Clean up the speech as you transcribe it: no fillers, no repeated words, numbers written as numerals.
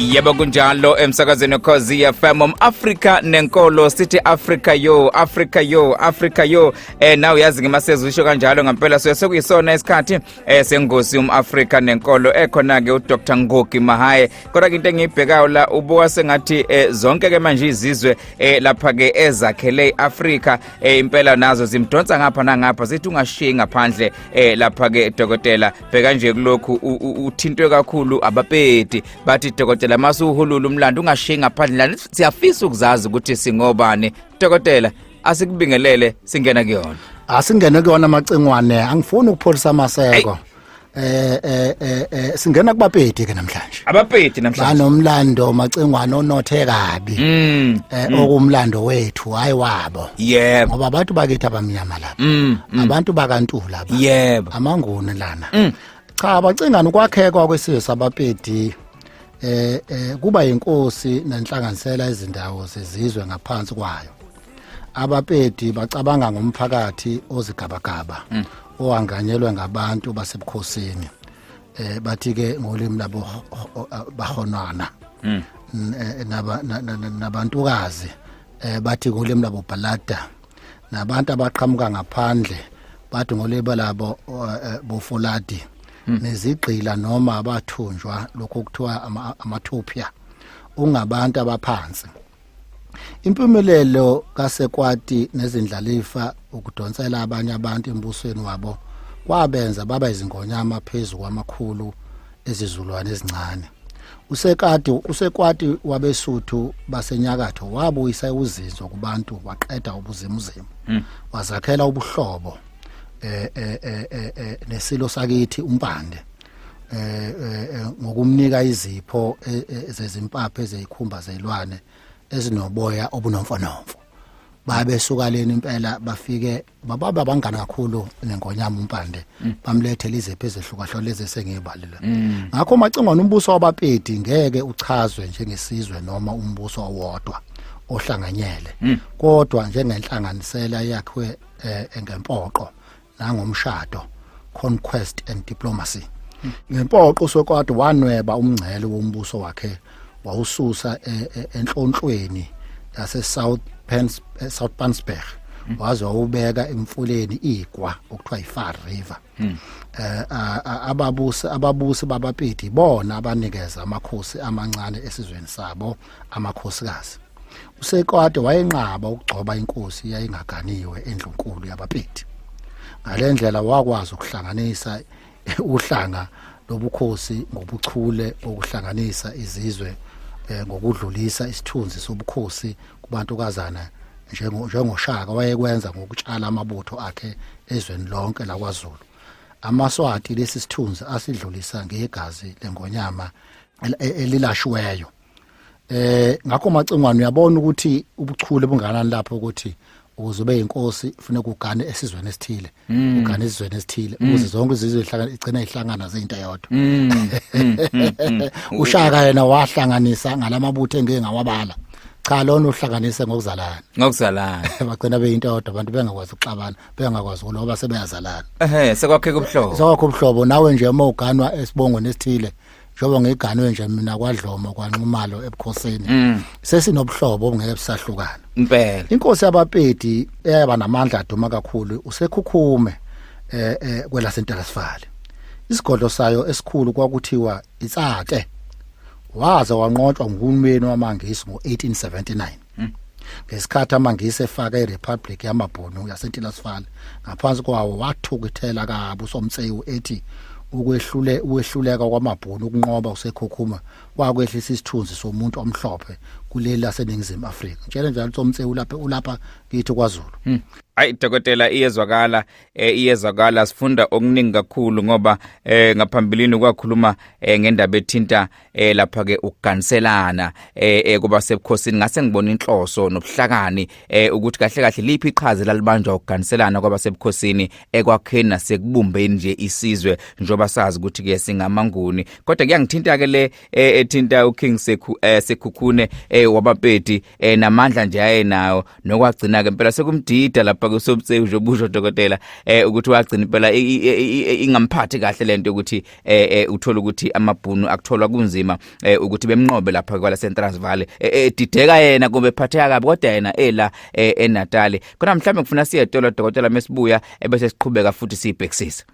Yebo kunjalo emsakazweni Khosi FM Africa nenkolo sithi Africa yo now yazi ngemasezwe isho kanjalo ngempela sekuyisona isikhathi sengosi Africa nenkolo ekhona ke uDr Ngogi Mahaye kodwa into engiyibhekayo la ubuka sengathi zonke ke manje izizwe lapha ke ezakhele Africa impela nazo zimdonsa ngapha nangapha zithi ungashiyi ngaphandle lapha ke dokotela bheka nje kulokhu uthintwe kakhulu wabaPedi bathi dokotela masuhulula umlando ungashiyi ngaphandle siyafisa ukuzazi ukuthi singobani dokotela asikubingelele singena kuyona asingene kuyona amacengwane angifuni ukupholisa amaseko singena kubaPedi ke namhlanje abaPedi namhlanje banomlando macengwane onothe kabi okumlando wethu hayi wabo yebo ngoba abantu bakithi abamnyama lapha abantu bakantula lapha yebo amanguni lana cha abacengana ukwakhekwa kwesizwe sabaPedi kuba inkosi nenhlanganisela izindawo zezizwe ngaphansi kwayo abaPedi bacabanga ngomphakathi ozigabagaba owanganyelwe ngabantu basebukhosini bathi ke ngolimi labo bahonwana nabantukazi bathi ngolimi labo balada nabantu abaqhamuka ngaphandle bathi ngolimi labo bofuladi nezigqila noma abathunjwa lokho kuthiwa amathupia ungabantu abaphansi impumelelo kaSekwati nezindlalifa ukudonsela abanye abantu embusweni wabo kwabenza baba izingonyama phezulu kwamakhulu ezizulwane ezincane uSekwati wabesuthu basenyakatho wabuyisa uzinzo kubantu waqeda ubuzimuzimu wazakhela ubuhlobo nesilo sakithi umpande ngokumnika izipho zezimpaphe ezikhumba zelwane ezinoboya obunomfonomfo babesuka leni impela bafike baba bangana kakhulu nengonyama umpande bamlethela izipho ezihlukahlukene lezi sengibalile ngakho macingwana umbuso wabaPedi ngeke uchazwe njengesizwe noma umbuso owodwa ohlanganyele kodwa njengenhlanganisela yakhe ngempoqo nangomshado conquest and diplomacy ngempoqo Sokwati wanweba umngcele wombuso wakhe wawususa enhlonhlweni yase South Pansberg waze wawubeka emfuleni igwa okuthiwa iFar River ababusi babaPedi bona abanikeza amakhosi amancane esizweni sabo amakhosikazi uSekwati wayenqaba ukugcoba inkosi yayingaganiwe endlunkulu yabaPedi ngalendlela wakwazi ukuhlanganisa uhlanga lobukhosi ngobuchule okuhlanganisa izizwe ngokudlulisa isithunzi sobukhosi kubantukazana njengoShaka wayekwenza ngokutshala amabutho akhe ezweni lonke laKwaZulu amaSwati lesi sithunzi asidlulisa ngegazi lengonyama elilashiweyo ngakho macingwane uyabona ukuthi ubuchule bunganani lapho ukuthi uzube inkosi ufuna ukugane esizweni esithile ugane esizweni esithile ukuze zonke izizwe igcina ihlangana zezinto eyodwa uShaka yena wahlanganisa ngalamabutho engeke ngawabala cha lona uhlanganise ngokuzalana bagcina beyinto eyodwa abantu bengakwazi ukuxabana bengakwazi ukuloba sebeyazalana sekwakheka ubuhlobo nawe nje uma uganwa esibongweni esithile njoba ngeganwe nje mina kwaDloma kwanqumalo ebukhosini sesinobuhlobo obungeke busahlukana impela inkosi yabaPedi eyaba namandla aduma kakhulu usekhukhume kwelasentelasifale isigodlo sayo esikhulu kwakuthiwa itsake waza wanqotshwa nguhulumeni wamangisi ngo1879 ngesikhathi amangisi efaka iRepublic yamabhunu yasentelasifale ngaphansi kwawo wathukithela kabi uSomtsewu ethi ukwehluleka kwamabhunu ukunqoba usekhukhuma kwakwehlisa isithunzi somuntu omhlophe kuleli laseNingizimu Afrika ngitshela njalo uSomtsewu ulapha kithi kwaZulu Hayi dokotela iyezwakala sifunda okuningi kakhulu ngoba ngaphambilini kwakhuluma ngendaba ethinta lapha ke ukuganiselana kuba sebukhosini ngase ngibona inhloso nobuhlakani ukuthi kahle kahle liphi iqhaza lalibanjwa ukuganiselana kwaba sebukhosini ekwakheni nasekubumbeni nje isizwe njoba sazi ukuthi ke singamanguni kodwa kuyangithinta ke le ethinta uKing Sekhukhune wabaPedi namandla nje ayenayo nokwagcina ke impela sekumdida lapha kusomtse ujobusho dokotela ukuthi wagcina impela ingamphathi kahle lento ukuthi uthola ukuthi amabhunu akutholwa kunzima ukuthi bemnqobe lapha kwala Central Valley dideka yena kumbe phatheka kabi kodwa yena ela eNatal khona mhlambe kufuna siye etolo dokotela mesibuya bese siqhubeka futhi sibhekisisa.